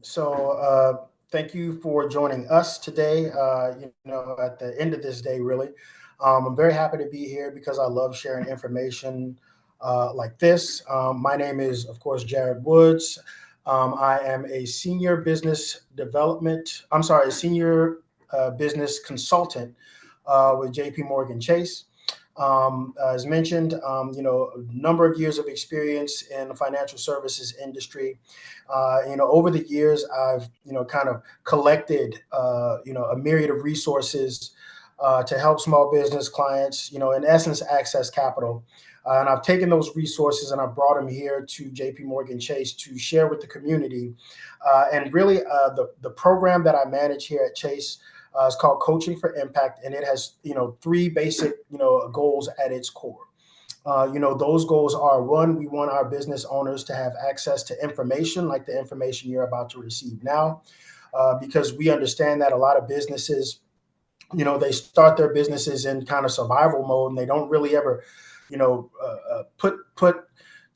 Thank you for joining us today. At the end of this day, really, I'm very happy to be here because I love sharing information like this. My name is, of course, Jared Woods. I am a senior business development. I'm sorry, a senior business consultant with J.P. Morgan Chase. As mentioned, a number of years of experience in the financial services industry. Over the years, I've kind of collected a myriad of resources to help small business clients, in essence, access capital. And I've taken those resources and I've brought them here to J.P. Morgan Chase to share with the community. And really, the program that I manage here at Chase it's called Coaching for Impact, and it has three basic goals at its core. Those goals are: one, we want our business owners to have access to information like the information you're about to receive now, because we understand that a lot of businesses, they start their businesses in kind of survival mode, and they don't really ever, put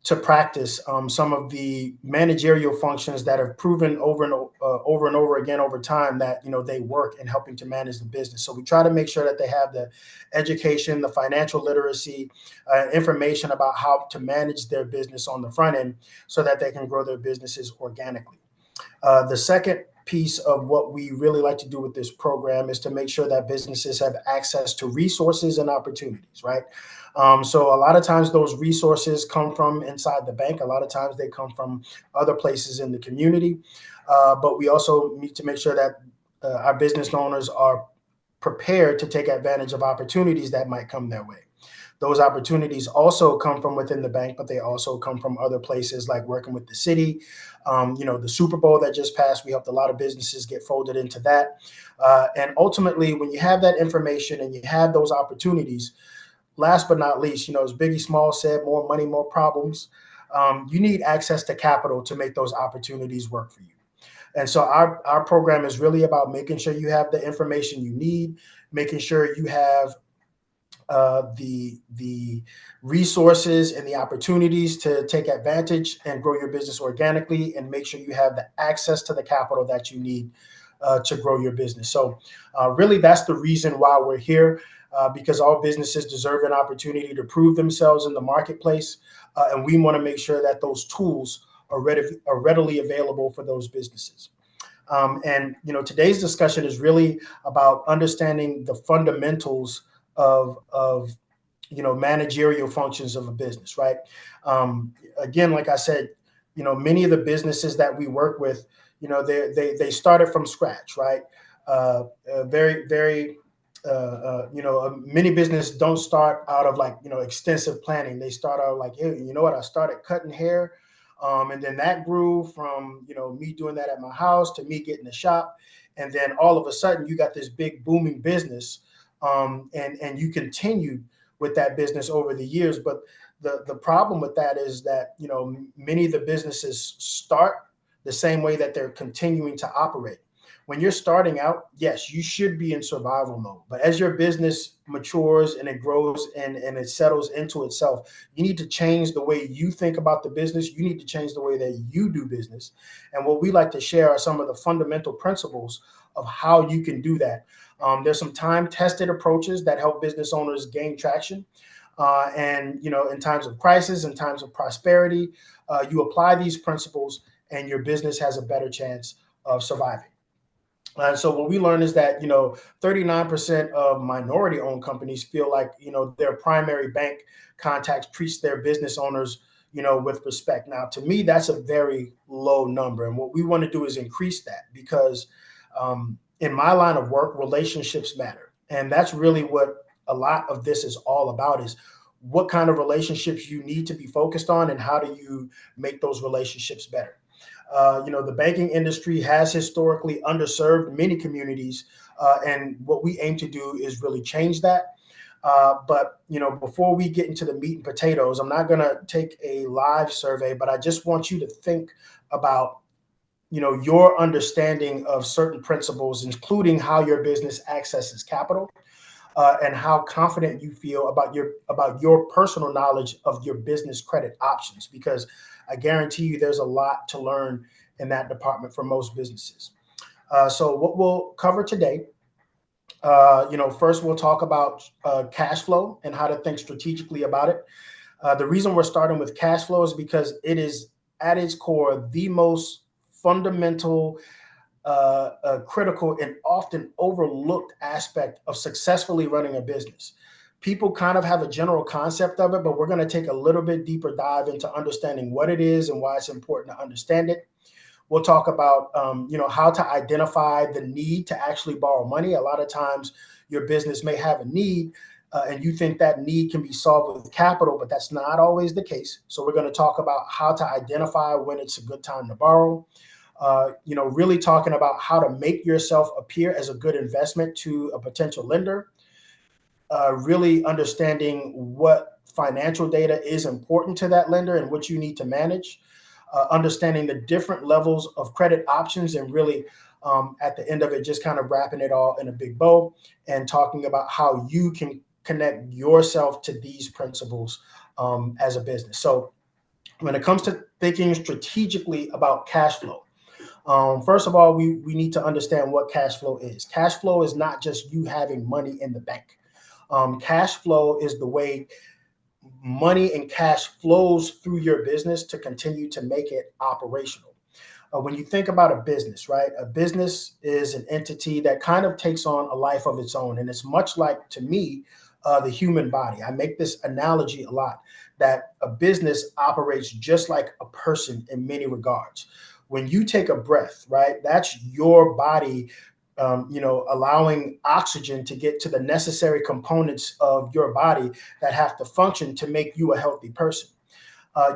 to practice some of the managerial functions that have proven over and over again over time that they work in helping to manage the business. So we try to make sure that they have the education, the financial literacy, information about how to manage their business on the front end, so that they can grow their businesses organically. The second piece of what we really like to do with this program is to make sure that businesses have access to resources and opportunities, right? So a lot of times those resources come from inside the bank. A lot of times they come from other places in the community. But we also need to make sure that our business owners are prepared to take advantage of opportunities that might come their way. Those opportunities also come from within the bank, but they also come from other places like working with the city. The Super Bowl that just passed, we helped a lot of businesses get folded into that. And ultimately, when you have that information and you have those opportunities, last but not least, as Biggie Smalls said, more money, more problems. You need access to capital to make those opportunities work for you. And so our program is really about making sure you have the information you need, making sure you have the resources and the opportunities to take advantage and grow your business organically, and make sure you have the access to the capital that you need to grow your business. So really, that's the reason why we're here, because all businesses deserve an opportunity to prove themselves in the marketplace. And we want to make sure that those tools are readily available for those businesses. Today's discussion is really about understanding the fundamentals of managerial functions of a business, right? Again, like I said, many of the businesses that we work with, they started from scratch, right? Very very Many businesses don't start out of like extensive planning. They start out like, hey, you know what? I started cutting hair, and then that grew from me doing that at my house to me getting a shop, and then all of a sudden you got this big booming business, and you continued with that business over the years. But the problem with that is that many of the businesses start the same way that they're continuing to operate. When you're starting out, yes, you should be in survival mode. But as your business matures and it grows and it settles into itself, you need to change the way you think about the business. You need to change the way that you do business. And what we like to share are some of the fundamental principles of how you can do that. There's some time-tested approaches that help business owners gain traction. In times of crisis, in times of prosperity, you apply these principles and your business has a better chance of surviving. So what we learned is that 39% of minority-owned companies feel like their primary bank contacts treats their business owners with respect. Now, to me, that's a very low number, and what we want to do is increase that, because in my line of work, relationships matter, and that's really what a lot of this is all about: is what kind of relationships you need to be focused on, and how do you make those relationships better. The banking industry has historically underserved many communities, and what we aim to do is really change that. But before we get into the meat and potatoes, I'm not going to take a live survey, but I just want you to think about your understanding of certain principles, including how your business accesses capital, and how confident you feel about your personal knowledge of your business credit options, because I guarantee you there's a lot to learn in that department for most businesses. So what we'll cover today, first we'll talk about cash flow and how to think strategically about it. The reason we're starting with cash flow is because it is at its core the most fundamental, critical, and often overlooked aspect of successfully running a business. People kind of have a general concept of it, but we're going to take a little bit deeper dive into understanding what it is and why it's important to understand it. We'll talk about how to identify the need to actually borrow money. A lot of times your business may have a need, and you think that need can be solved with capital, but that's not always the case. So we're going to talk about how to identify when it's a good time to borrow. Really talking about how to make yourself appear as a good investment to a potential lender. Really understanding what financial data is important to that lender and what you need to manage. Understanding the different levels of credit options, and really at the end of it, just kind of wrapping it all in a big bow and talking about how you can connect yourself to these principles as a business. So when it comes to thinking strategically about cash flow, first of all, we need to understand what cash flow is. Cash flow is not just you having money in the bank. Cash flow is the way money and cash flows through your business to continue to make it operational. When you think about a business, right? A business is an entity that kind of takes on a life of its own. And it's much like, to me, the human body. I make this analogy a lot, that a business operates just like a person in many regards. When you take a breath, right, that's your body allowing oxygen to get to the necessary components of your body that have to function to make you a healthy person.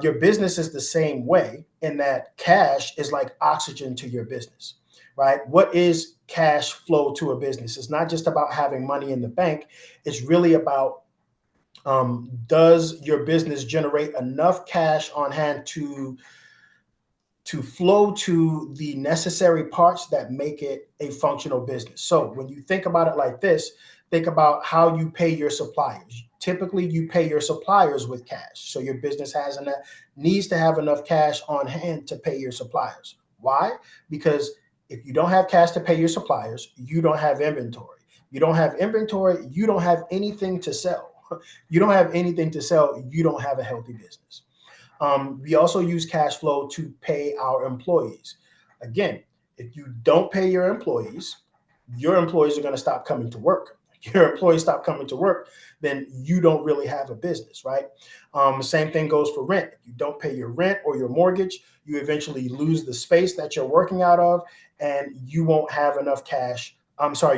Your business is the same way, in that cash is like oxygen to your business, right? What is cash flow to a business? It's not just about having money in the bank. It's really about, does your business generate enough cash on hand to flow to the necessary parts that make it a functional business. So when you think about it like this, think about how you pay your suppliers. Typically, you pay your suppliers with cash. So your business needs to have enough cash on hand to pay your suppliers. Why? Because if you don't have cash to pay your suppliers, you don't have inventory. You don't have inventory, you don't have anything to sell. You don't have anything to sell, you don't have a healthy business. We also use cash flow to pay our employees. Again, if you don't pay your employees are going to stop coming to work. Your employees stop coming to work, then you don't really have a business, right? Same thing goes for rent. If you don't pay your rent or your mortgage, you eventually lose the space that you're working out of, and you won't have enough cash.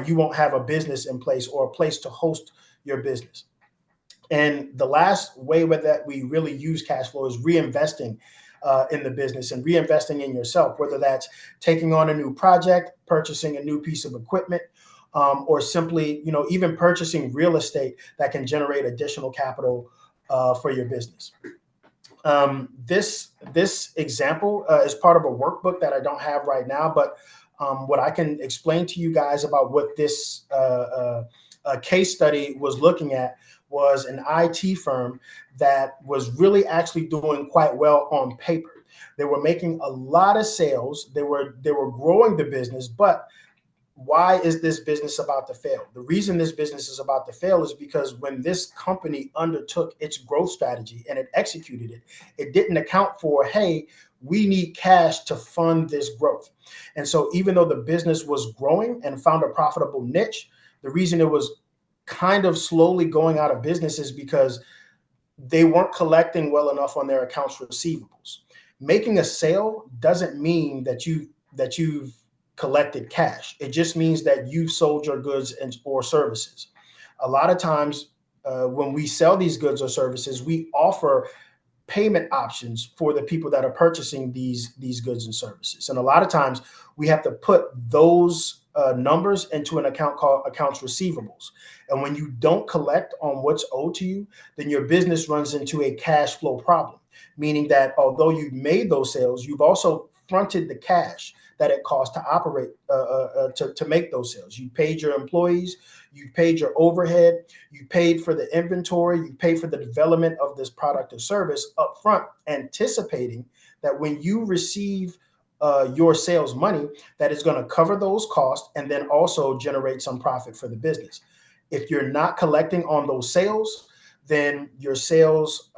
You won't have a business in place or a place to host your business. And the last way that we really use cash flow is reinvesting in the business and reinvesting in yourself, whether that's taking on a new project, purchasing a new piece of equipment, or simply, even purchasing real estate that can generate additional capital for your business. This example is part of a workbook that I don't have right now, but what I can explain to you guys about what this case study was looking at was an IT firm that was really actually doing quite well on paper. They were making a lot of sales. They were growing the business, but why is this business about to fail? The reason this business is about to fail is because when this company undertook its growth strategy and it executed it, it didn't account for, hey, we need cash to fund this growth. And so even though the business was growing and found a profitable niche, the reason it was kind of slowly going out of business is because they weren't collecting well enough on their accounts receivables. Making a sale doesn't mean that you've collected cash. It just means that you've sold your goods or services. A lot of times when we sell these goods or services, we offer payment options for the people that are purchasing these goods and services. And a lot of times we have to put those numbers into an account called accounts receivables. And when you don't collect on what's owed to you, then your business runs into a cash flow problem, meaning that although you've made those sales, you've also fronted the cash that it costs to operate, to make those sales. You paid your employees, you paid your overhead, you paid for the inventory, you paid for the development of this product or service up front, anticipating that when you receive your sales money that is going to cover those costs and then also generate some profit for the business. If you're not collecting on those sales, then your sales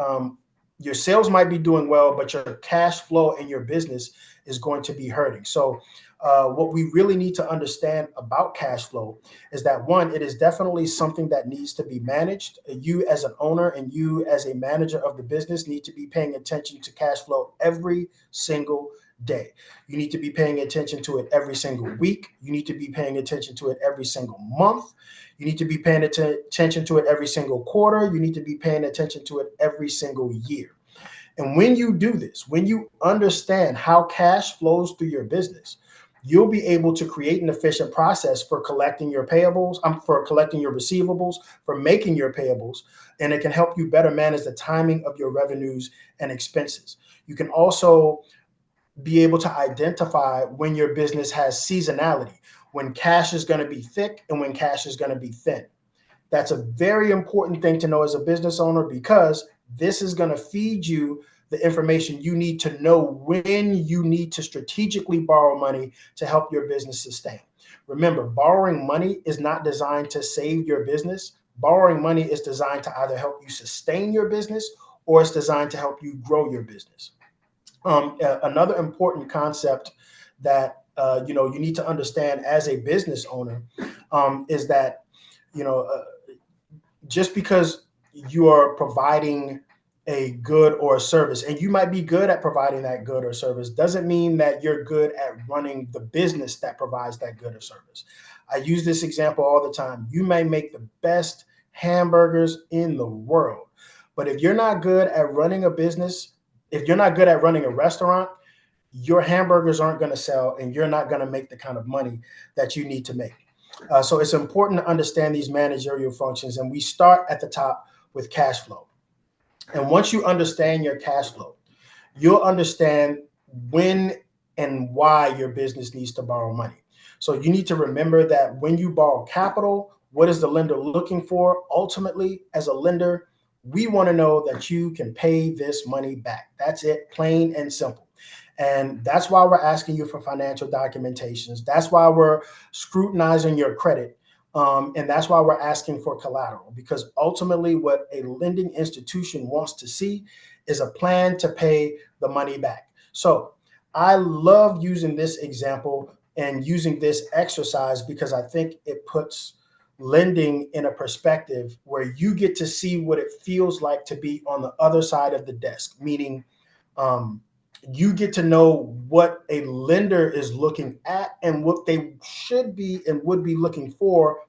might be doing well, but your cash flow in your business is going to be hurting. So what we really need to understand about cash flow is that, one, it is definitely something that needs to be managed. You as an owner and you as a manager of the business need to be paying attention to cash flow every single day. You need to be paying attention to it every single week. You need to be paying attention to it every single month. You need to be paying attention to it every single quarter. You need to be paying attention to it every single year. And when you do this, when you understand how cash flows through your business, you'll be able to create an efficient process for collecting your payables, for collecting your receivables, for making your payables, and it can help you better manage the timing of your revenues and expenses. You can also be able to identify when your business has seasonality, when cash is going to be thick and when cash is going to be thin. That's a very important thing to know as a business owner, because this is going to feed you the information you need to know when you need to strategically borrow money to help your business sustain. Remember, borrowing money is not designed to save your business. Borrowing money is designed to either help you sustain your business or it's designed to help you grow your business. Another important concept that you need to understand as a business owner is that just because you are providing a good or a service, and you might be good at providing that good or service, doesn't mean that you're good at running the business that provides that good or service. I use this example all the time. You may make the best hamburgers in the world, but if you're not good at running a business, if you're not good at running a restaurant, your hamburgers aren't going to sell and you're not going to make the kind of money that you need to make. So it's important to understand these managerial functions, and we start at the top with cash flow. And once you understand your cash flow, you'll understand when and why your business needs to borrow money. So you need to remember that when you borrow capital, what is the lender looking for? Ultimately, as a lender, we want to know that you can pay this money back. That's it, plain and simple. And that's why we're asking you for financial documentations. That's why we're scrutinizing your credit. And that's why we're asking for collateral, because ultimately what a lending institution wants to see is a plan to pay the money back. So I love using this example and using this exercise because I think it puts lending in a perspective where you get to see what it feels like to be on the other side of the desk, meaning you get to know what a lender is looking at and what they should be and would be looking for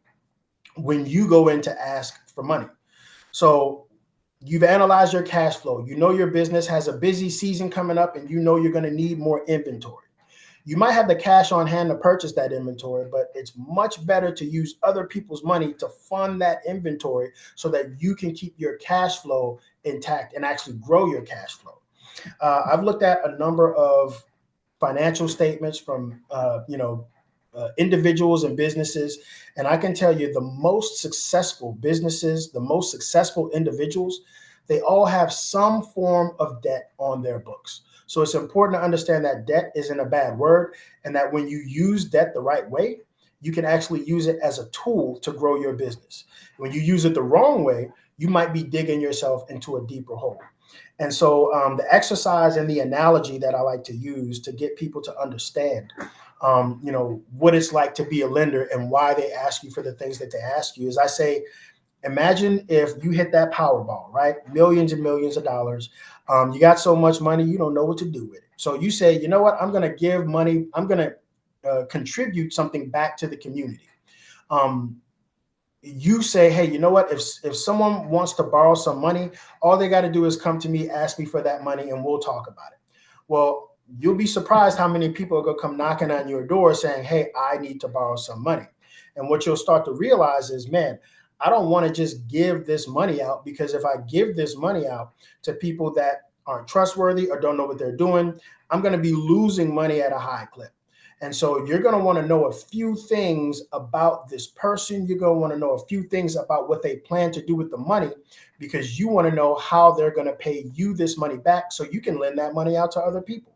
when you go in to ask for money. So you've analyzed your cash flow. You know your business has a busy season coming up and you know you're going to need more inventory. You might have the cash on hand to purchase that inventory, but it's much better to use other people's money to fund that inventory so that you can keep your cash flow intact and actually grow your cash flow. I've looked at a number of financial statements from individuals and businesses, and I can tell you the most successful businesses, the most successful individuals, they all have some form of debt on their books. So it's important to understand that debt isn't a bad word, and that when you use debt the right way, you can actually use it as a tool to grow your business. When you use it the wrong way, you might be digging yourself into a deeper hole. And so the exercise and the analogy that I like to use to get people to understand, what it's like to be a lender and why they ask you for the things that they ask you is I say, imagine if you hit that Powerball, right? Millions and millions of dollars. You got so much money, you don't know what to do with it. So you say, you know what? I'm going to give money. I'm going to contribute something back to the community. You say, hey, you know what? If someone wants to borrow some money, all they got to do is come to me, ask me for that money, and we'll talk about it. Well, you'll be surprised how many people are going to come knocking on your door saying, hey, I need to borrow some money. And what you'll start to realize is, man, I don't want to just give this money out, because if I give this money out to people that aren't trustworthy or don't know what they're doing, I'm going to be losing money at a high clip. And so you're going to want to know a few things about this person. You're going to want to know a few things about what they plan to do with the money, because you want to know how they're going to pay you this money back so you can lend that money out to other people.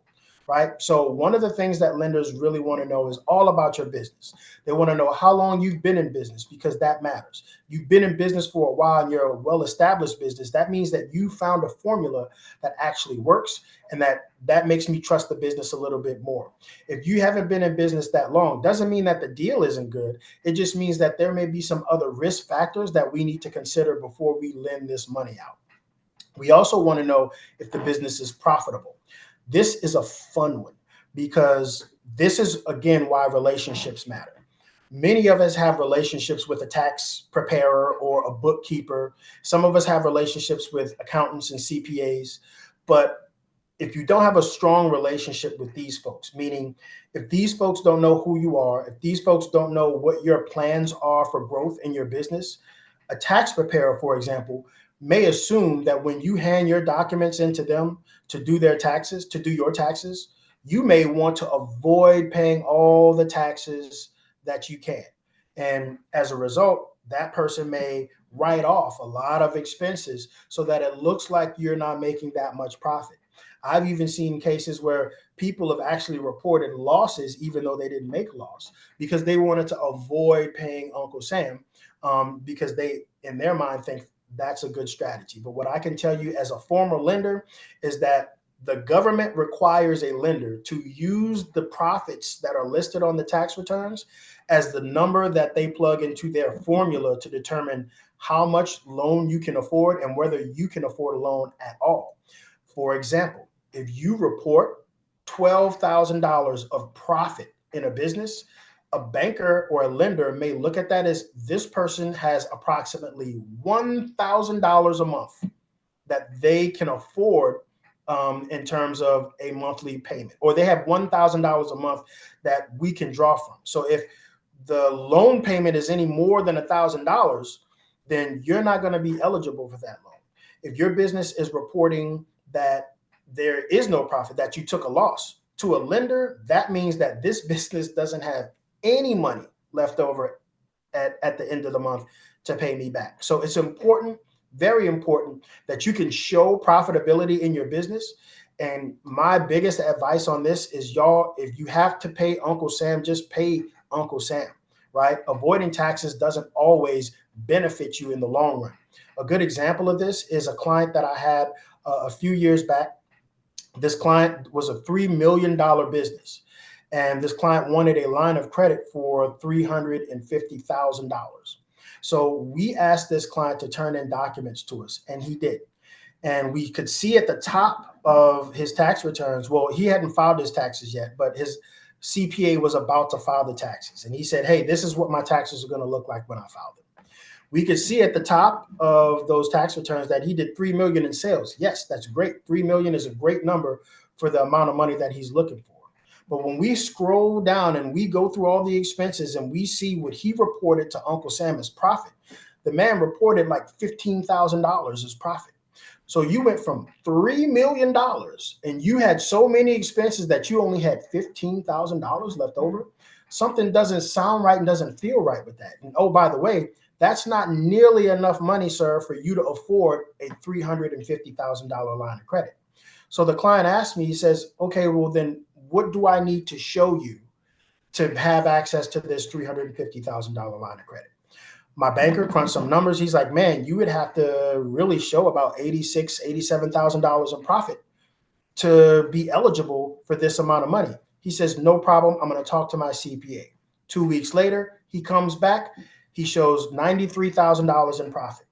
right? So one of the things that lenders really want to know is all about your business. They want to know how long you've been in business, because that matters. You've been in business for a while and you're a well-established business. That means that you found a formula that actually works, and that makes me trust the business a little bit more. If you haven't been in business that long, doesn't mean that the deal isn't good. It just means that there may be some other risk factors that we need to consider before we lend this money out. We also want to know if the business is profitable. This is a fun one, because this is, again, why relationships matter. Many of us have relationships with a tax preparer or a bookkeeper. Some of us have relationships with accountants and CPAs. But if you don't have a strong relationship with these folks, meaning if these folks don't know who you are, if these folks don't know what your plans are for growth in your business, a tax preparer, for example, may assume that when you hand your documents into them to do their taxes, to do your taxes, you may want to avoid paying all the taxes that you can. And as a result, that person may write off a lot of expenses so that it looks like you're not making that much profit. I've even seen cases where people have actually reported losses even though they didn't make loss, because they wanted to avoid paying Uncle Sam, because they, in their mind, think that's a good strategy. But what I can tell you as a former lender is that the government requires a lender to use the profits that are listed on the tax returns as the number that they plug into their formula to determine how much loan you can afford and whether you can afford a loan at all. For example, if you report $12,000 of profit in a business, a banker or a lender may look at that as this person has approximately $1,000 a month that they can afford, in terms of a monthly payment, or they have $1,000 a month that we can draw from. So if the loan payment is any more than $1,000, then you're not going to be eligible for that loan. If your business is reporting that there is no profit, that you took a loss, to a lender, that means that this business doesn't have any money left over at the end of the month to pay me back. So it's important, very important, that you can show profitability in your business. And my biggest advice on this is, y'all, if you have to pay Uncle Sam, just pay Uncle Sam, right? Avoiding taxes doesn't always benefit you in the long run. A good example of this is a client that I had a few years back. This client was a $3 million business, and this client wanted a line of credit for $350,000. So we asked this client to turn in documents to us, and he did. And we could see at the top of his tax returns, well, he hadn't filed his taxes yet, but his CPA was about to file the taxes. And he said, hey, this is what my taxes are going to look like when I file them. We could see at the top of those tax returns that he did 3 million in sales. Yes, that's great. 3 million is a great number for the amount of money that he's looking for. But when we scroll down and we go through all the expenses and we see what he reported to Uncle Sam as profit, the man reported like $15,000 as profit. So you went from $3 million and you had so many expenses that you only had $15,000 left over. Something doesn't sound right and doesn't feel right with that. And oh, by the way, that's not nearly enough money, sir, for you to afford a $350,000 line of credit. So the client asked me, he says, okay, well, then what do I need to show you to have access to this $350,000 line of credit? My banker crunched some numbers. He's like, man, you would have to really show about $86,000, $87,000 in profit to be eligible for this amount of money. He says, no problem. I'm going to talk to my CPA. 2 weeks later, he comes back. He shows $93,000 in profit.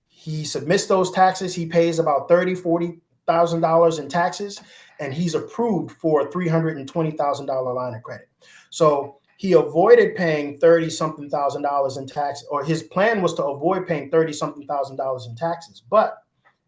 He submits those taxes. He pays about $30,000, $40,000 in taxes, and he's approved for a $320,000 line of credit. So he avoided paying 30 something thousand dollars in taxes, or his plan was to avoid paying 30 something thousand dollars in taxes. But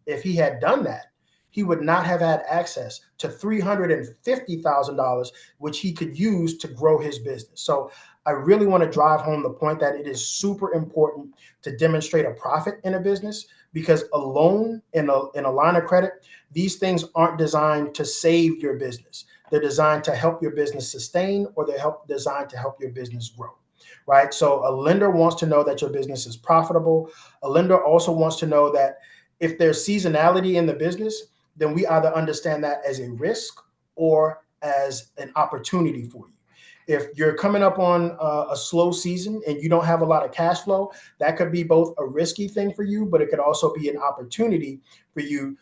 if he had done that, he would not have had access to $350,000, which he could use to grow his business. So I really want to drive home the point that it is super important to demonstrate a profit in a business, because a loan in a line of credit, these things aren't designed to save your business. They're designed to help your business sustain, or they're designed to help your business grow, right? So a lender wants to know that your business is profitable. A lender also wants to know that if there's seasonality in the business, then we either understand that as a risk or as an opportunity for you. If you're coming up on a slow season and you don't have a lot of cash flow, that could be both a risky thing for you, but it could also be an opportunity for you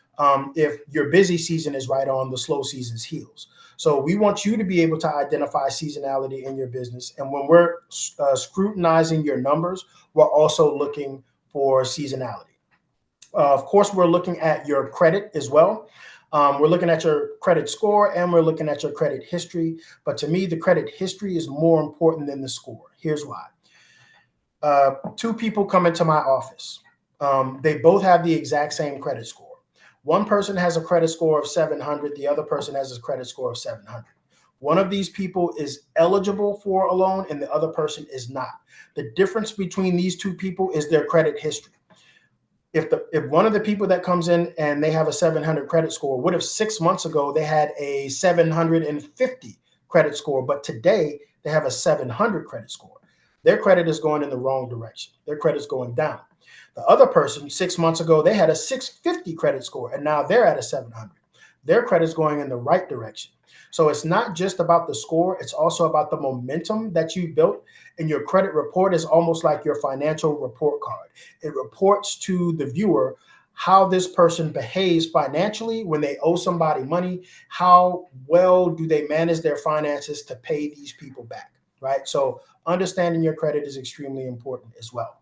if your busy season is right on the slow season's heels. So we want you to be able to identify seasonality in your business. And when we're scrutinizing your numbers, we're also looking for seasonality. Of course, we're looking at your credit as well. We're looking at your credit score and we're looking at your credit history. But to me, the credit history is more important than the score. Here's why. Two people come into my office. They both have the exact same credit score. One person has a credit score of 700. The other person has a credit score of 700. One of these people is eligible for a loan and the other person is not. The difference between these two people is their credit history. If one of the people that comes in and they have a 700 credit score, what if 6 months ago they had a 750 credit score, but today they have a 700 credit score? Their credit is going in the wrong direction. Their credit's going down. The other person, 6 months ago, they had a 650 credit score, and now they're at a 700. Their credit's going in the right direction. So it's not just about the score, it's also about the momentum that you built. And your credit report is almost like your financial report card. It reports to the viewer how this person behaves financially when they owe somebody money. How well do they manage their finances to pay these people back, right? So understanding your credit is extremely important as well.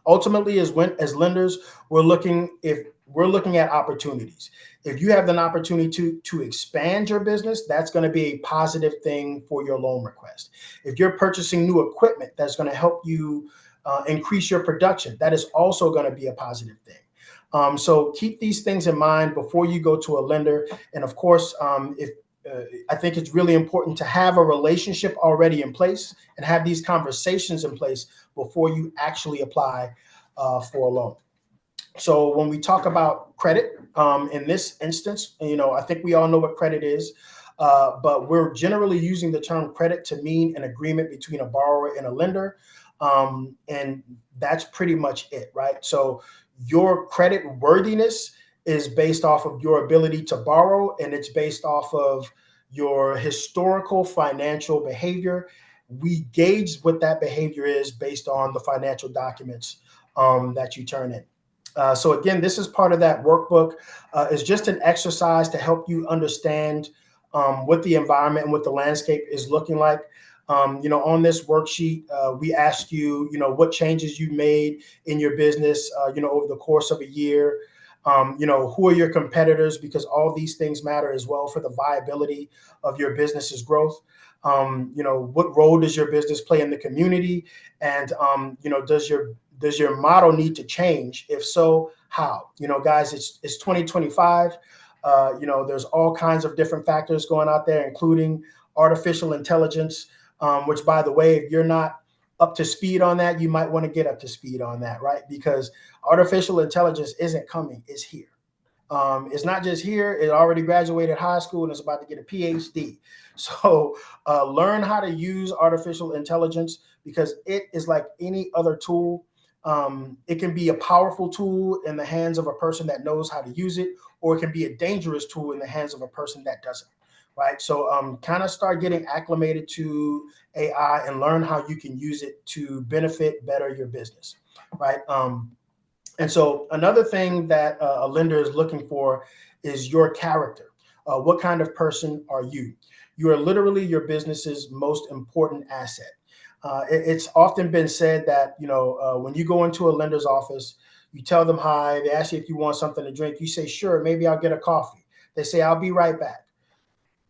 Ultimately, as lenders, we're looking at opportunities. If you have an opportunity to expand your business, that's going to be a positive thing for your loan request. If you're purchasing new equipment that's going to help you increase your production, that is also going to be a positive thing. So keep these things in mind before you go to a lender. And of course, if I think it's really important to have a relationship already in place and have these conversations in place before you actually apply for a loan. So when we talk about credit, in this instance, I think we all know what credit is, but we're generally using the term credit to mean an agreement between a borrower and a lender. And that's pretty much it, right? So your credit worthiness is based off of your ability to borrow, and it's based off of your historical financial behavior. We gauge what that behavior is based on the financial documents that you turn in. So again, this is part of that workbook. It's just an exercise to help you understand what the environment and what the landscape is looking like. On this worksheet, we ask you, what changes you made in your business, over the course of a year. Who are your competitors? Because all these things matter as well for the viability of your business's growth. What role does your business play in the community? And, does your model need to change? If so, how? Guys, it's 2025. There's all kinds of different factors going out there, including artificial intelligence, which, by the way, if you're not up to speed on that, you might want to get up to speed on that, right? Because artificial intelligence isn't coming, it's here. It's not just here, it already graduated high school and it's about to get a PhD. So learn how to use artificial intelligence, because it is like any other tool. It can be a powerful tool in the hands of a person that knows how to use it, or it can be a dangerous tool in the hands of a person that doesn't. Right. So kind of start getting acclimated to AI and learn how you can use it to benefit better your business. Right. And so another thing that a lender is looking for is your character. What kind of person are you? You are literally your business's most important asset. It's often been said that, when you go into a lender's office, you tell them hi, they ask you if you want something to drink. You say, sure, maybe I'll get a coffee. They say, I'll be right back.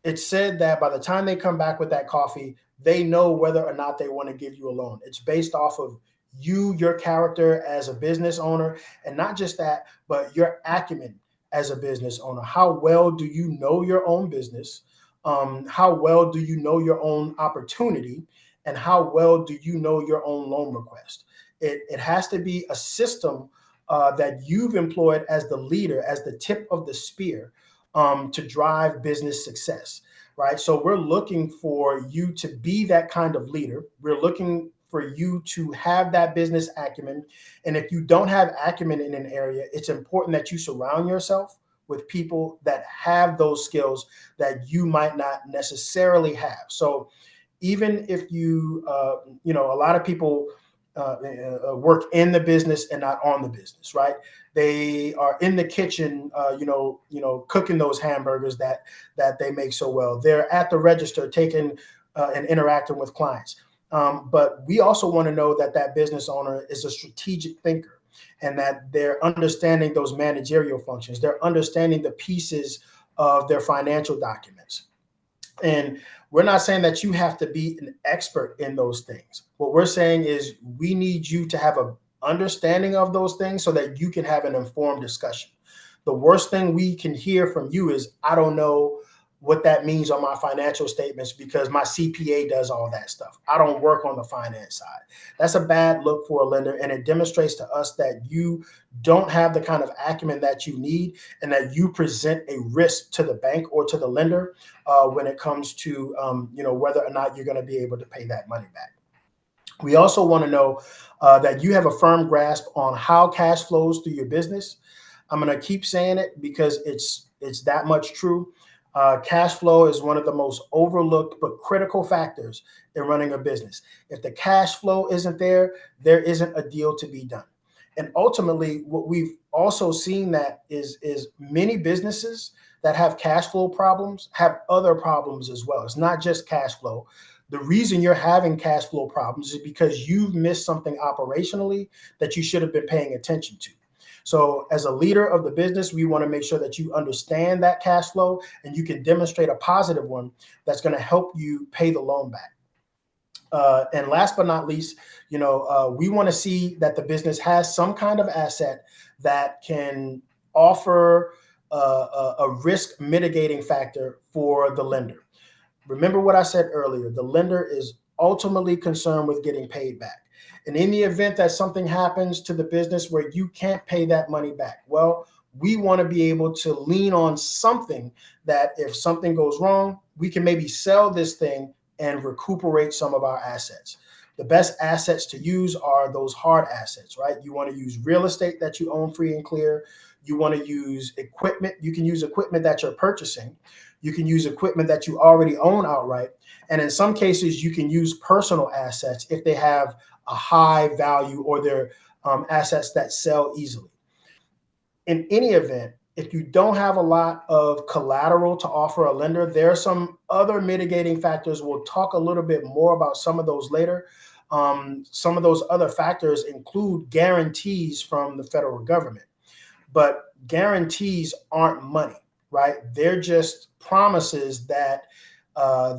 It's said that by the time they come back with that coffee, they know whether or not they want to give you a loan. It's based off of you, your character as a business owner, and not just that, but your acumen as a business owner. How well do you know your own business? How well do you know your own opportunity? And how well do you know your own loan request? It has to be a system that you've employed as the leader, as the tip of the spear, to drive business success, right? So we're looking for you to be that kind of leader. We're looking for you to have that business acumen. And if you don't have acumen in an area, it's important that you surround yourself with people that have those skills that you might not necessarily have. So even if you, a lot of people work in the business and not on the business, right? They are in the kitchen, cooking those hamburgers that they make so well. They're at the register taking and interacting with clients. But we also want to know that that business owner is a strategic thinker and that they're understanding those managerial functions. They're understanding the pieces of their financial documents. And we're not saying that you have to be an expert in those things. What we're saying is we need you to have an understanding of those things so that you can have an informed discussion. The worst thing we can hear from you is, I don't know what that means on my financial statements because my CPA does all that stuff. I don't work on the finance side. That's a bad look for a lender, and it demonstrates to us that you don't have the kind of acumen that you need and that you present a risk to the bank or to the lender when it comes to whether or not you're going to be able to pay that money back. We also want to know that you have a firm grasp on how cash flows through your business. I'm going to keep saying it because it's that much true. Cash flow is one of the most overlooked but critical factors in running a business. If the cash flow isn't there, there isn't a deal to be done. And ultimately, what we've also seen that is many businesses that have cash flow problems have other problems as well. It's not just cash flow. The reason you're having cash flow problems is because you've missed something operationally that you should have been paying attention to. So as a leader of the business, we want to make sure that you understand that cash flow and you can demonstrate a positive one that's going to help you pay the loan back. And last but not least, we want to see that the business has some kind of asset that can offer a risk mitigating factor for the lender. Remember what I said earlier, the lender is ultimately concerned with getting paid back. And in the event that something happens to the business where you can't pay that money back, well, we want to be able to lean on something that if something goes wrong, we can maybe sell this thing and recuperate some of our assets. The best assets to use are those hard assets, right? You want to use real estate that you own free and clear. You want to use equipment. You can use equipment that you're purchasing. You can use equipment that you already own outright. And in some cases, you can use personal assets if they have a high value or they're assets that sell easily. In any event, if you don't have a lot of collateral to offer a lender, there are some other mitigating factors. We'll talk a little bit more about some of those later. Some of those other factors include guarantees from the federal government, but guarantees aren't money, right? They're just promises that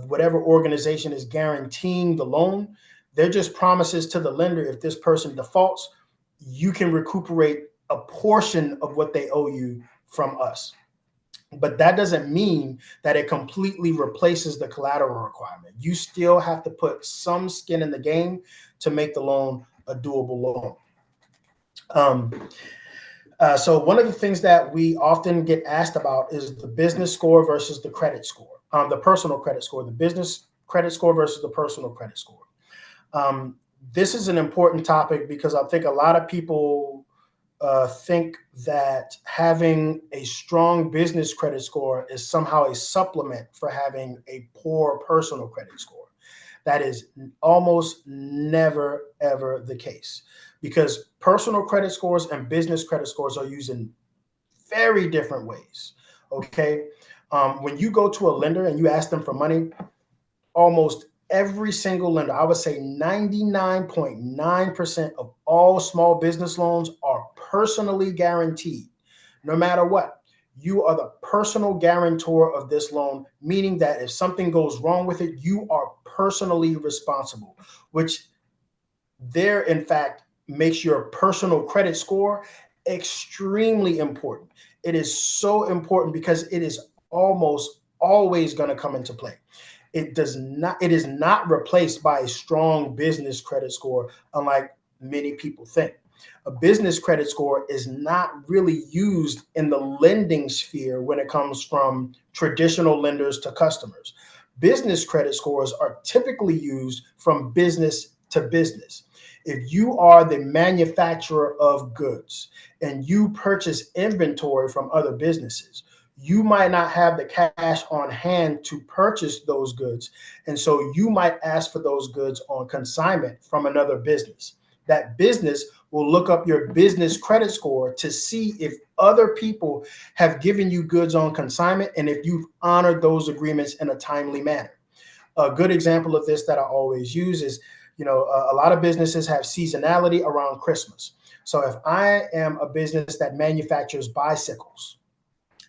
whatever organization is guaranteeing the loan, they're just promises to the lender. If this person defaults, you can recuperate a portion of what they owe you from us. But that doesn't mean that it completely replaces the collateral requirement. You still have to put some skin in the game to make the loan a doable loan. So one of the things that we often get asked about is the business score versus the credit score, the personal credit score, the business credit score versus the personal credit score. This is an important topic because I think a lot of people think that having a strong business credit score is somehow a supplement for having a poor personal credit score. That is almost never, ever the case because personal credit scores and business credit scores are used in very different ways. Okay. When you go to a lender and you ask them for money, almost every single lender, I would say 99.9% of all small business loans are personally guaranteed. No matter what, you are the personal guarantor of this loan, meaning that if something goes wrong with it, you are personally responsible, which there, in fact, makes your personal credit score extremely important. It is so important because it is almost always going to come into play. It is not replaced by a strong business credit score, unlike many people think. A business credit score is not really used in the lending sphere when it comes from traditional lenders to customers. Business credit scores are typically used from business to business. If you are the manufacturer of goods and you purchase inventory from other businesses, you might not have the cash on hand to purchase those goods. And so you might ask for those goods on consignment from another business. That business will look up your business credit score to see if other people have given you goods on consignment and if you've honored those agreements in a timely manner. A good example of this that I always use is, a lot of businesses have seasonality around Christmas. So if I am a business that manufactures bicycles,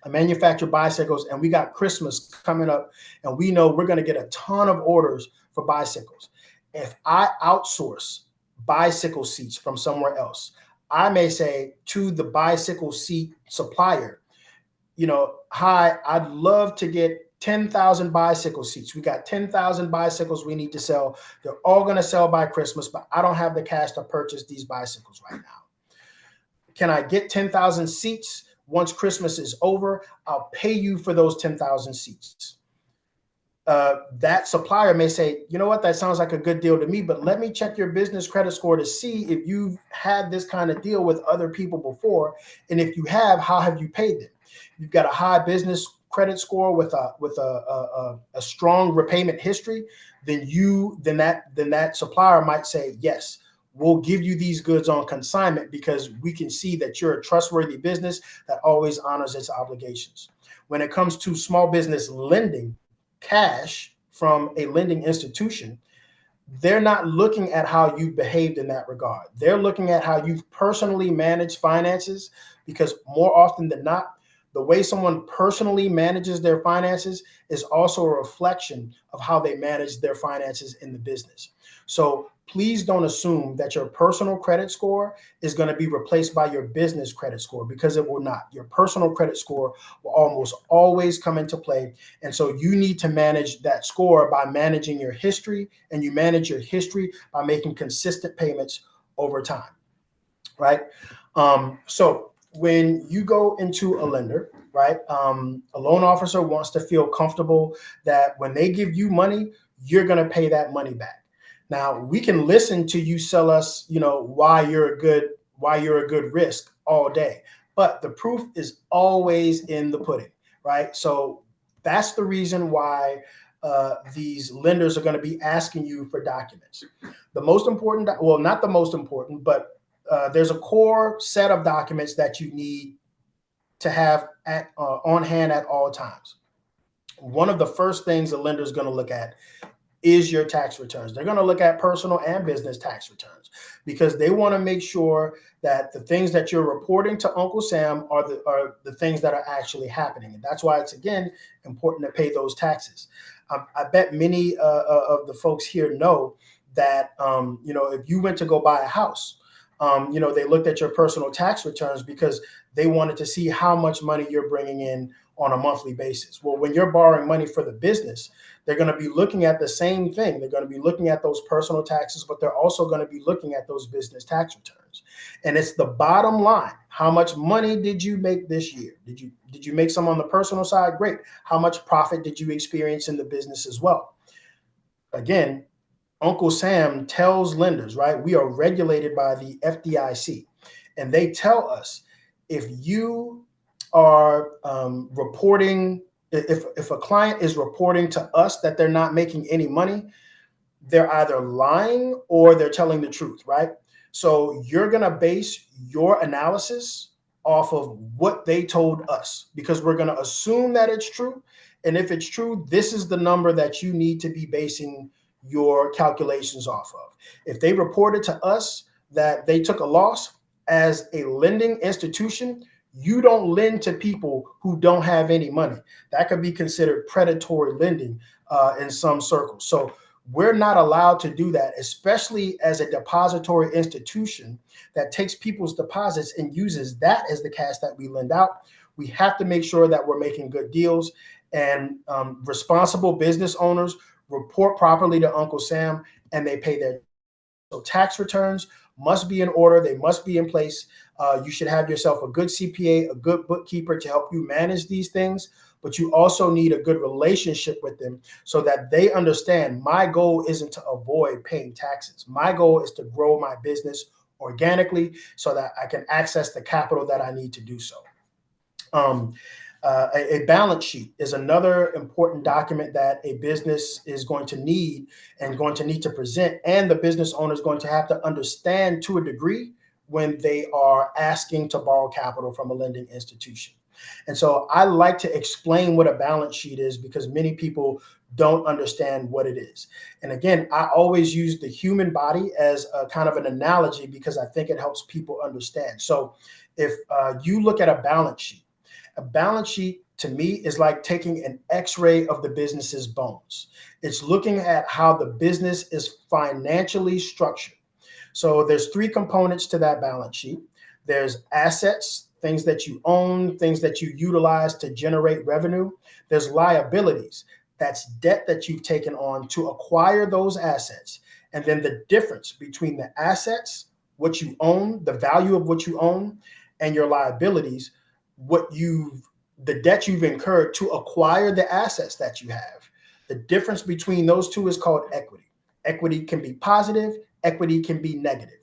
I manufacture bicycles and we got Christmas coming up and we know we're going to get a ton of orders for bicycles. If I outsource bicycle seats from somewhere else, I may say to the bicycle seat supplier, hi, I'd love to get 10,000 bicycle seats. We got 10,000 bicycles we need to sell. They're all going to sell by Christmas, but I don't have the cash to purchase these bicycles right now. Can I get 10,000 seats? Once Christmas is over, I'll pay you for those 10,000 seats. That supplier may say, you know what, that sounds like a good deal to me, but let me check your business credit score to see if you've had this kind of deal with other people before. And if you have, how have you paid them? You've got a high business credit score with a strong repayment history, then that supplier might say, yes, we'll give you these goods on consignment because we can see that you're a trustworthy business that always honors its obligations. When it comes to small business lending, cash from a lending institution, they're not looking at how you've behaved in that regard. They're looking at how you've personally managed finances, because more often than not, the way someone personally manages their finances is also a reflection of how they manage their finances in the business. So please don't assume that your personal credit score is going to be replaced by your business credit score, because it will not. Your personal credit score will almost always come into play. And so you need to manage that score by managing your history, and you manage your history by making consistent payments over time, right? So when you go into a lender, right, a loan officer wants to feel comfortable that when they give you money, you're going to pay that money back. Now, we can listen to you sell us, why you're a good risk all day, but the proof is always in the pudding, right? So that's the reason why these lenders are going to be asking you for documents. The most important, well, not the most important, but there's a core set of documents that you need to have on hand at all times. One of the first things the lender is going to look at is your tax returns. They're going to look at personal and business tax returns, because they want to make sure that the things that you're reporting to Uncle Sam are the things that are actually happening. And that's why it's, again, important to pay those taxes. I bet many of the folks here know that, if you went to go buy a house, they looked at your personal tax returns because they wanted to see how much money you're bringing in on a monthly basis. Well, when you're borrowing money for the business, they're going to be looking at the same thing. They're going to be looking at those personal taxes, but they're also going to be looking at those business tax returns. And it's the bottom line. How much money did you make this year? Did you make some on the personal side? Great. How much profit did you experience in the business as well? Again, Uncle Sam tells lenders, right? We are regulated by the FDIC, and they tell us if you are reporting, if a client is reporting to us that they're not making any money, they're either lying or they're telling the truth, right? So you're going to base your analysis off of what they told us, because we're going to assume that it's true. And if it's true, this is the number that you need to be basing your calculations off of. If they reported to us that they took a loss, as a lending institution, you don't lend to people who don't have any money. That could be considered predatory lending in some circles. So we're not allowed to do that, especially as a depository institution that takes people's deposits and uses that as the cash that we lend out. We have to make sure that we're making good deals, and responsible business owners report properly to Uncle Sam, and they pay their. So tax returns must be in order. They must be in place. You should have yourself a good CPA, a good bookkeeper to help you manage these things. but you also need a good relationship with them so that they understand my goal isn't to avoid paying taxes. My goal is to grow my business organically so that I can access the capital that I need to do so. Um, a balance sheet is another important document that a business is going to need and going to need to present, and the business owner is going to have to understand to a degree when they are asking to borrow capital from a lending institution. And so I like to explain what a balance sheet is because many people don't understand what it is. And again, I always use the human body as a kind of an analogy because I think it helps people understand. So if you look at a balance sheet to me is like taking an x-ray of the business's bones. It's looking at how the business is financially structured. So there's three components to that balance sheet. There's assets, things that you own, things that you utilize to generate revenue. There's liabilities. That's debt that you've taken on to acquire those assets. And then the difference between the assets, what you own, the value of what you own, and your liabilities, the debt you've incurred to acquire the assets that you have. The difference between those two is called equity. Equity can be positive, equity can be negative.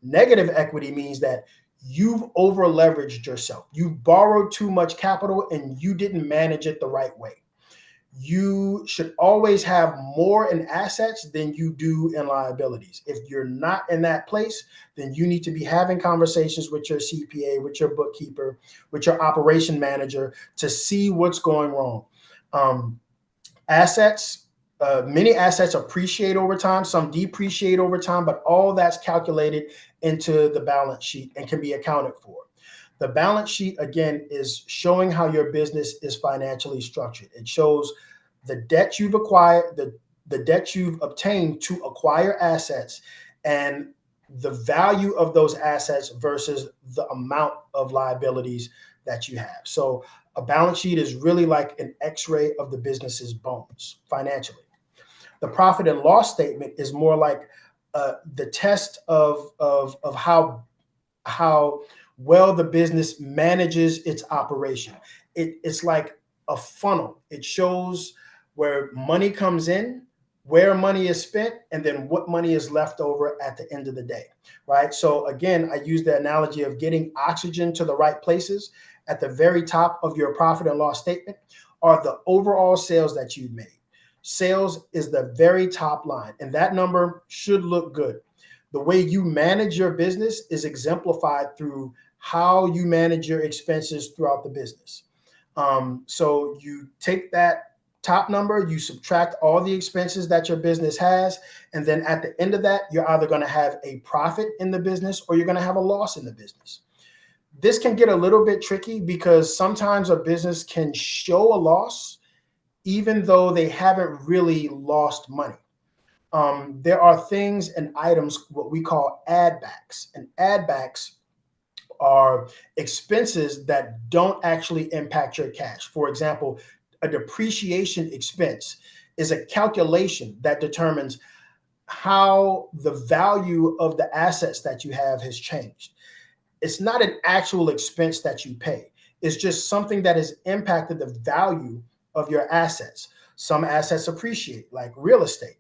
Negative equity means that you've over leveraged yourself. You borrowed too much capital and you didn't manage it the right way. You should always have more in assets than you do in liabilities. If you're not in that place, then you need to be having conversations with your CPA, with your bookkeeper, with your operation manager to see what's going wrong. Assets, many assets appreciate over time, some depreciate over time, but all that's calculated into the balance sheet and can be accounted for. The balance sheet, again, is showing how your business is financially structured. It shows the debt you've acquired, the debt you've obtained to acquire assets, and the value of those assets versus the amount of liabilities that you have. So a balance sheet is really like an x-ray of the business's bones financially. The profit and loss statement is more like the test of how well the business manages its operation. It's like a funnel. It shows where money comes in, where money is spent, and then what money is left over at the end of the day, right? So again, I use the analogy of getting oxygen to the right places. At the very top of your profit and loss statement are the overall sales that you've made. Sales is the very top line, and that number should look good. The way you manage your business is exemplified through how you manage your expenses throughout the business. So you take that top number, you subtract all the expenses that your business has, and then at the end of that, you're either going to have a profit in the business or you're going to have a loss in the business. This can get a little bit tricky because sometimes a business can show a loss even though they haven't really lost money. There are things and items, what we call add backs, and add backs are expenses that don't actually impact your cash. For example, a depreciation expense is a calculation that determines how the value of the assets that you have has changed. It's not an actual expense that you pay. It's just something that has impacted the value of your assets. Some assets appreciate, like real estate.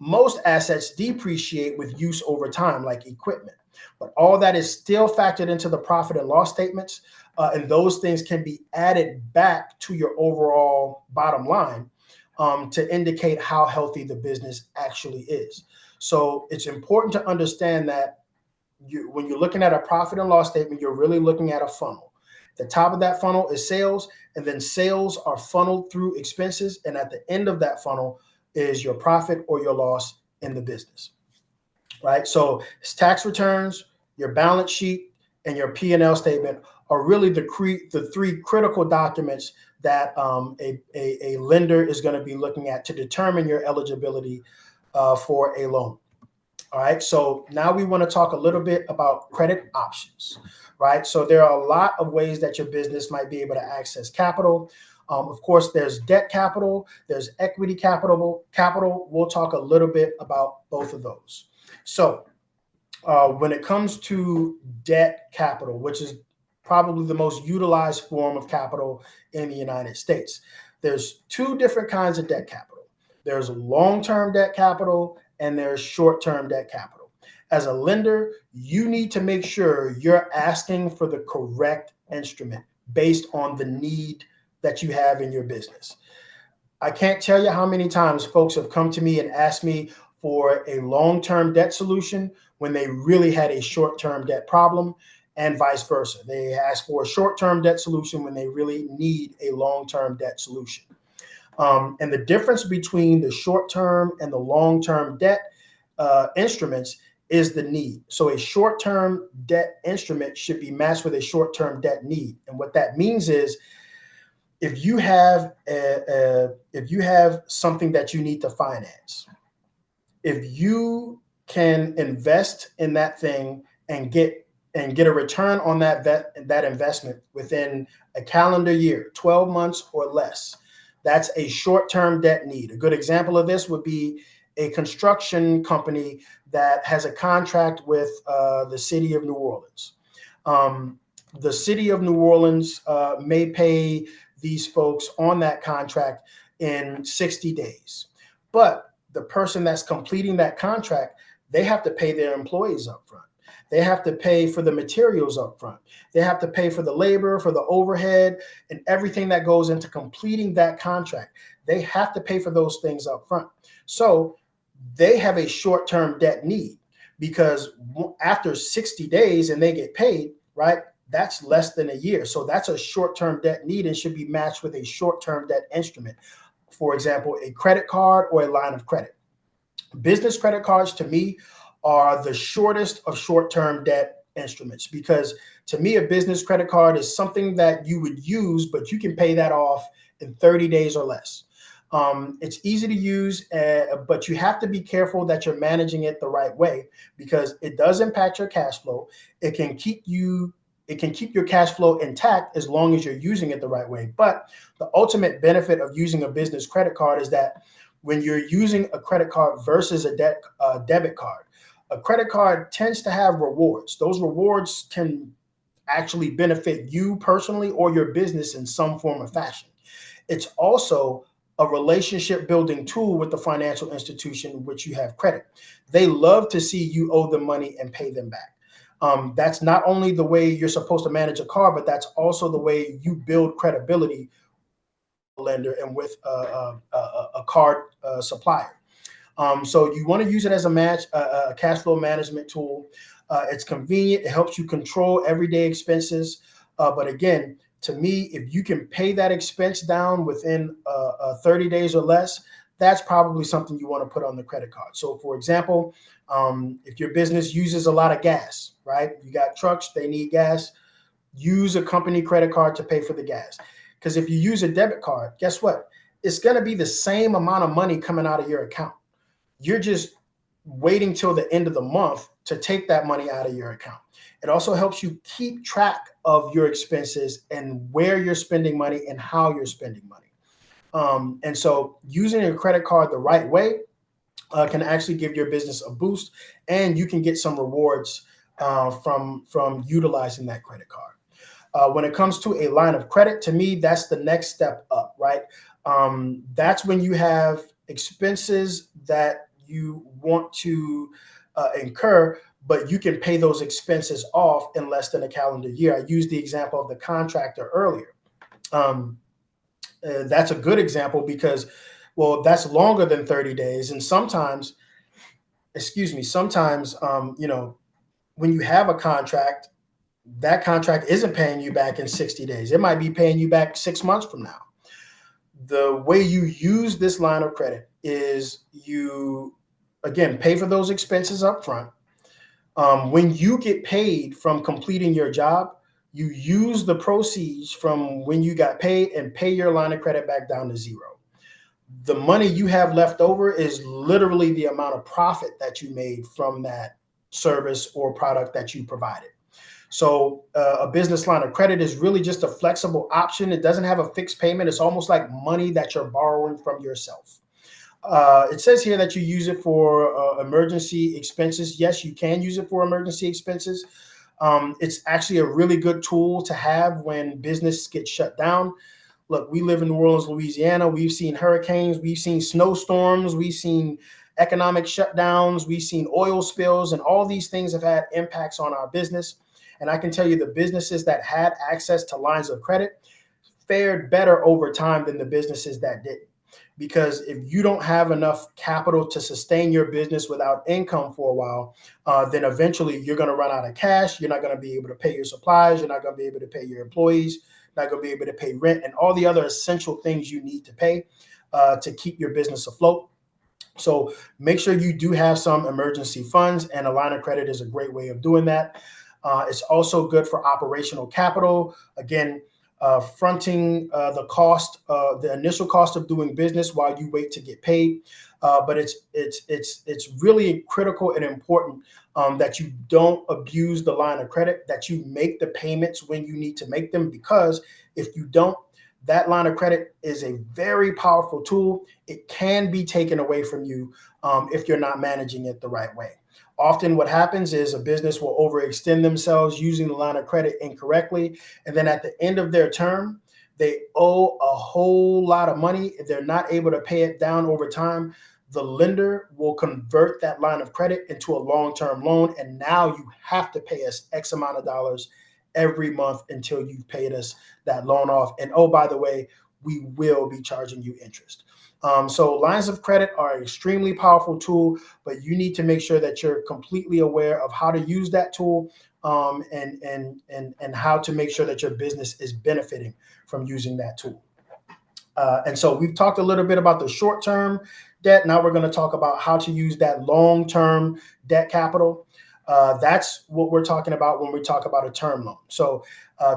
Most assets depreciate with use over time, like equipment. But all that is still factored into the profit and loss statements, and those things can be added back to your overall bottom line to indicate how healthy the business actually is. So it's important to understand that when you're looking at a profit and loss statement, you're really looking at a funnel. The top of that funnel is sales, and then sales are funneled through expenses, and at the end of that funnel is your profit or your loss in the business, right? So it's tax returns, your balance sheet, and your P&L statement are really the three critical documents that a lender is going to be looking at to determine your eligibility for a loan. All right, so now we want to talk a little bit about credit options, right? So there are a lot of ways that your business might be able to access capital. Of course, there's debt capital, there's equity capital. We'll talk a little bit about both of those. So when it comes to debt capital, which is probably the most utilized form of capital in the United States. There's two different kinds of debt capital. There's long-term debt capital and there's short-term debt capital. As a lender, you need to make sure you're asking for the correct instrument based on the need that you have in your business. I can't tell you how many times folks have come to me and asked me for a long-term debt solution when they really had a short-term debt problem, and vice versa. They ask for a short-term debt solution when they really need a long-term debt solution. And the difference between the short-term and the long-term debt instruments is the need. So a short-term debt instrument should be matched with a short-term debt need. And what that means is if you have something that you need to finance, if you can invest in that thing and get a return on that investment within a calendar year, 12 months or less, that's a short-term debt need. A good example of this would be a construction company that has a contract with the city of New Orleans. The city of New Orleans may pay these folks on that contract in 60 days. But the person that's completing that contract, they have to pay their employees up front. They have to pay for the materials up front. They have to pay for the labor, for the overhead, and everything that goes into completing that contract. They have to pay for those things up front. So they have a short-term debt need because after 60 days and they get paid, right, that's less than a year. So that's a short-term debt need and should be matched with a short-term debt instrument. For example, a credit card or a line of credit. Business credit cards, to me, are the shortest of short-term debt instruments because, to me, a business credit card is something that you would use, but you can pay that off in 30 days or less. It's easy to use, but you have to be careful that you're managing it the right way because it does impact your cash flow. It can keep your cash flow intact as long as you're using it the right way. But the ultimate benefit of using a business credit card is that when you're using a credit card versus a debit card, a credit card tends to have rewards. Those rewards can actually benefit you personally or your business in some form or fashion. It's also a relationship building tool with the financial institution in which you have credit. They love to see you owe them money and pay them back. That's not only the way you're supposed to manage a card, but that's also the way you build credibility with a lender and with a card supplier. So you want to use it as a cash flow management tool. It's convenient. It helps you control everyday expenses. But again, to me, if you can pay that expense down within 30 days or less, that's probably something you want to put on the credit card. So for example, if your business uses a lot of gas, right? You got trucks, they need gas. Use a company credit card to pay for the gas. Because if you use a debit card, guess what? It's going to be the same amount of money coming out of your account. You're just waiting till the end of the month to take that money out of your account. It also helps you keep track of your expenses and where you're spending money and how you're spending money. And so using a credit card the right way can actually give your business a boost, and you can get some rewards from utilizing that credit card. When it comes to a line of credit, to me, that's the next step up, right? That's when you have expenses that you want to incur, but you can pay those expenses off in less than a calendar year. I used the example of the contractor earlier. That's a good example because, well, that's longer than 30 days. And sometimes, when you have a contract, that contract isn't paying you back in 60 days. It might be paying you back 6 months from now. The way you use this line of credit is you, again, pay for those expenses up front. When you get paid from completing your job, you use the proceeds from when you got paid and pay your line of credit back down to zero. The money you have left over is literally the amount of profit that you made from that service or product that you provided. So a business line of credit is really just a flexible option. It doesn't have a fixed payment. It's almost like money that you're borrowing from yourself. It says here that you use it for emergency expenses. Yes, you can use it for emergency expenses. It's actually a really good tool to have when business gets shut down. Look, we live in New Orleans, Louisiana. We've seen hurricanes, we've seen snowstorms, we've seen economic shutdowns, we've seen oil spills, and all these things have had impacts on our business. And I can tell you the businesses that had access to lines of credit fared better over time than the businesses that didn't. Because if you don't have enough capital to sustain your business without income for a while, then eventually you're going to run out of cash. You're not going to be able to pay your suppliers. You're not going to be able to pay your employees. Not going to be able to pay rent and all the other essential things you need to pay to keep your business afloat. So make sure you do have some emergency funds, and a line of credit is a great way of doing that. It's also good for operational capital. Again, fronting the cost, the initial cost of doing business while you wait to get paid. But it's really critical and important that you don't abuse the line of credit, that you make the payments when you need to make them, because if you don't, that line of credit is a very powerful tool. It can be taken away from you if you're not managing it the right way. Often what happens is a business will overextend themselves using the line of credit incorrectly. And then at the end of their term, they owe a whole lot of money. If they're not able to pay it down over time, the lender will convert that line of credit into a long-term loan. And now you have to pay us X amount of dollars every month until you've paid us that loan off. And oh, by the way, we will be charging you interest. So lines of credit are an extremely powerful tool, but you need to make sure that you're completely aware of how to use that tool and how to make sure that your business is benefiting from using that tool. And so we've talked a little bit about the short-term debt. Now we're going to talk about how to use that long-term debt capital. That's what we're talking about when we talk about a term loan. So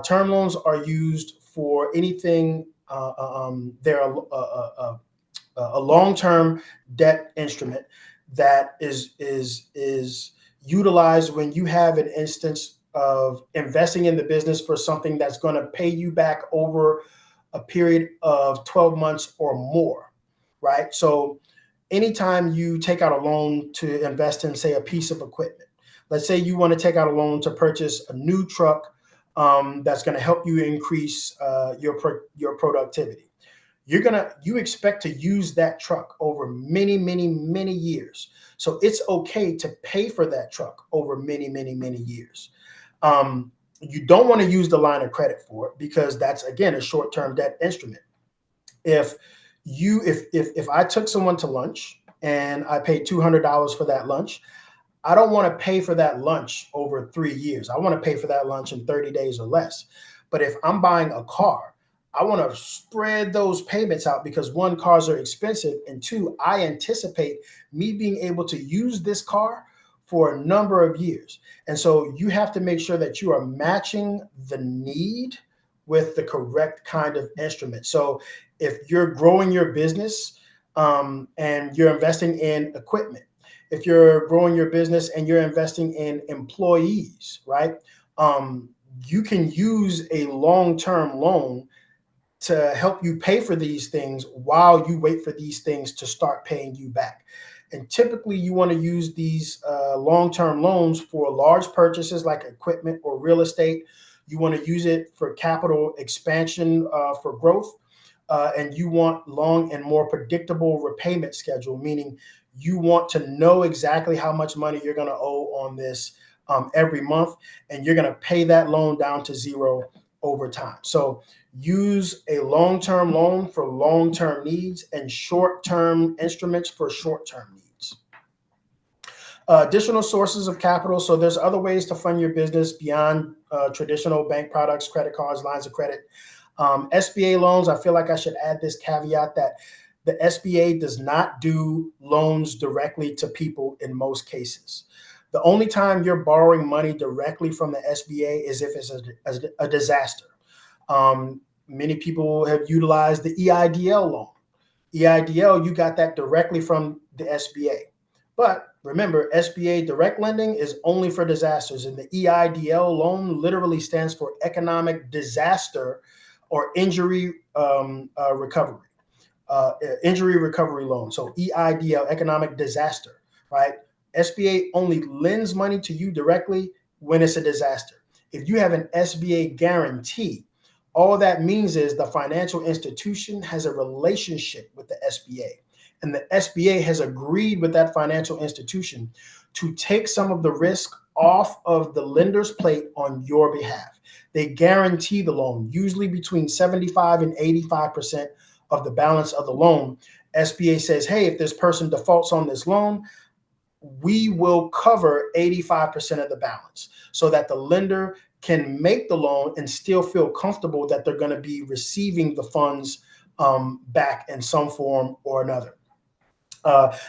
term loans are used for anything. They're a long-term debt instrument that is utilized when you have an instance of investing in the business for something that's going to pay you back over a period of 12 months or more, right? So anytime you take out a loan to invest in, say, a piece of equipment, let's say you want to take out a loan to purchase a new truck that's going to help you increase your productivity. You expect to use that truck over many, many, many years. So it's okay to pay for that truck over many, many, many years. You don't want to use the line of credit for it because that's, again, a short-term debt instrument. If I took someone to lunch and I paid $200 for that lunch, I don't want to pay for that lunch over 3 years. I want to pay for that lunch in 30 days or less. But if I'm buying a car, I want to spread those payments out because one, cars are expensive, and two, I anticipate me being able to use this car for a number of years. And so you have to make sure that you are matching the need with the correct kind of instrument. So if you're growing your business and you're investing in equipment, if you're growing your business and you're investing in employees, right? You can use a long-term loan to help you pay for these things while you wait for these things to start paying you back. And typically you want to use these long-term loans for large purchases like equipment or real estate. You want to use it for capital expansion for growth. And you want long and more predictable repayment schedule, meaning you want to know exactly how much money you're going to owe on this every month, and you're going to pay that loan down to zero over time. So use a long-term loan for long-term needs and short-term instruments for short-term needs. Additional sources of capital. So there's other ways to fund your business beyond traditional bank products, credit cards, lines of credit. SBA loans, I feel like I should add this caveat that the SBA does not do loans directly to people in most cases. The only time you're borrowing money directly from the SBA is if it's a disaster. Many people have utilized the EIDL loan. EIDL, you got that directly from the SBA. But remember, SBA direct lending is only for disasters, and the EIDL loan literally stands for economic disaster or injury recovery. Injury recovery loan. So EIDL, economic disaster, right? SBA only lends money to you directly when it's a disaster. If you have an SBA guarantee, all that means is the financial institution has a relationship with the SBA, and the SBA has agreed with that financial institution to take some of the risk off of the lender's plate on your behalf. They guarantee the loan, usually between 75 and 85% of the balance of the loan. SBA says, hey, if this person defaults on this loan, we will cover 85% of the balance so that the lender can make the loan and still feel comfortable that they're going to be receiving the funds back in some form or another.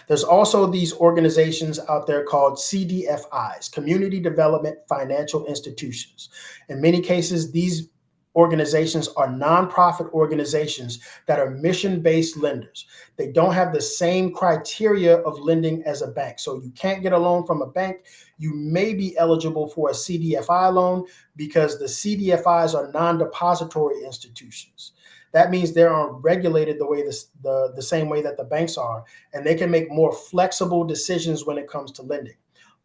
There's also these organizations out there called CDFIs, Community Development Financial Institutions. In many cases, these organizations are nonprofit organizations that are mission-based lenders. They don't have the same criteria of lending as a bank. So you can't get a loan from a bank. You may be eligible for a CDFI loan because the CDFIs are non-depository institutions. That means they aren't regulated the same way that the banks are, and they can make more flexible decisions when it comes to lending.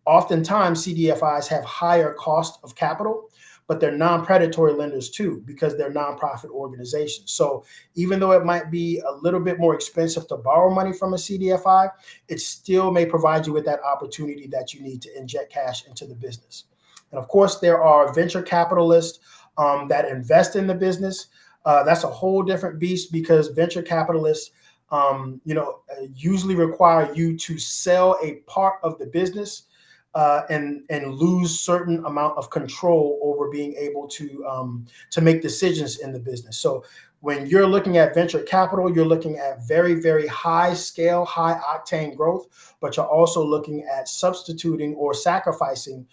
Oftentimes, CDFIs have higher cost of capital, but they're non-predatory lenders too because they're nonprofit organizations. So even though it might be a little bit more expensive to borrow money from a CDFI, it still may provide you with that opportunity that you need to inject cash into the business. And of course, there are venture capitalists that invest in the business. That's a whole different beast because venture capitalists, usually require you to sell a part of the business and lose certain amount of control over being able to make decisions in the business. So when you're looking at venture capital, you're looking at very, very high scale, high octane growth, but you're also looking at substituting or sacrificing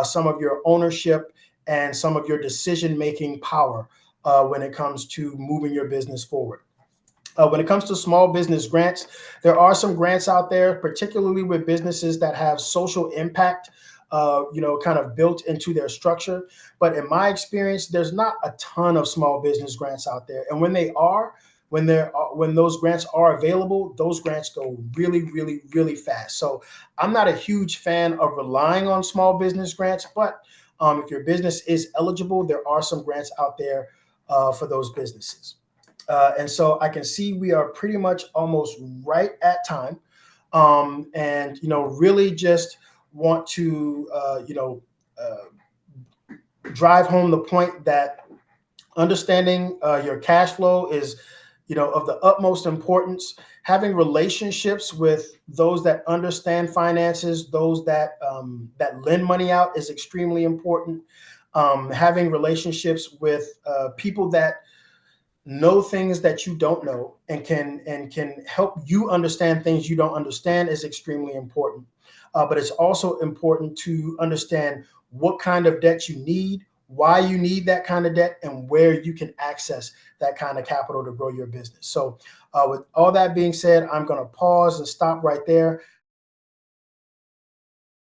some of your ownership and some of your decision-making power when it comes to moving your business forward. When it comes to small business grants, there are some grants out there, particularly with businesses that have social impact, kind of built into their structure. But in my experience, there's not a ton of small business grants out there. And when when those grants are available, those grants go really, really, really fast. So I'm not a huge fan of relying on small business grants, but if your business is eligible, there are some grants out there for those businesses. And so I can see we are pretty much almost right at time. And, really just want to, drive home the point that understanding your cash flow is, of the utmost importance. Having relationships with those that understand finances, those that lend money out is extremely important. Having relationships with people that know things that you don't know and can help you understand things you don't understand is extremely important. But it's also important to understand what kind of debt you need, why you need that kind of debt, and where you can access that kind of capital to grow your business. So with all that being said, I'm going to pause and stop right there.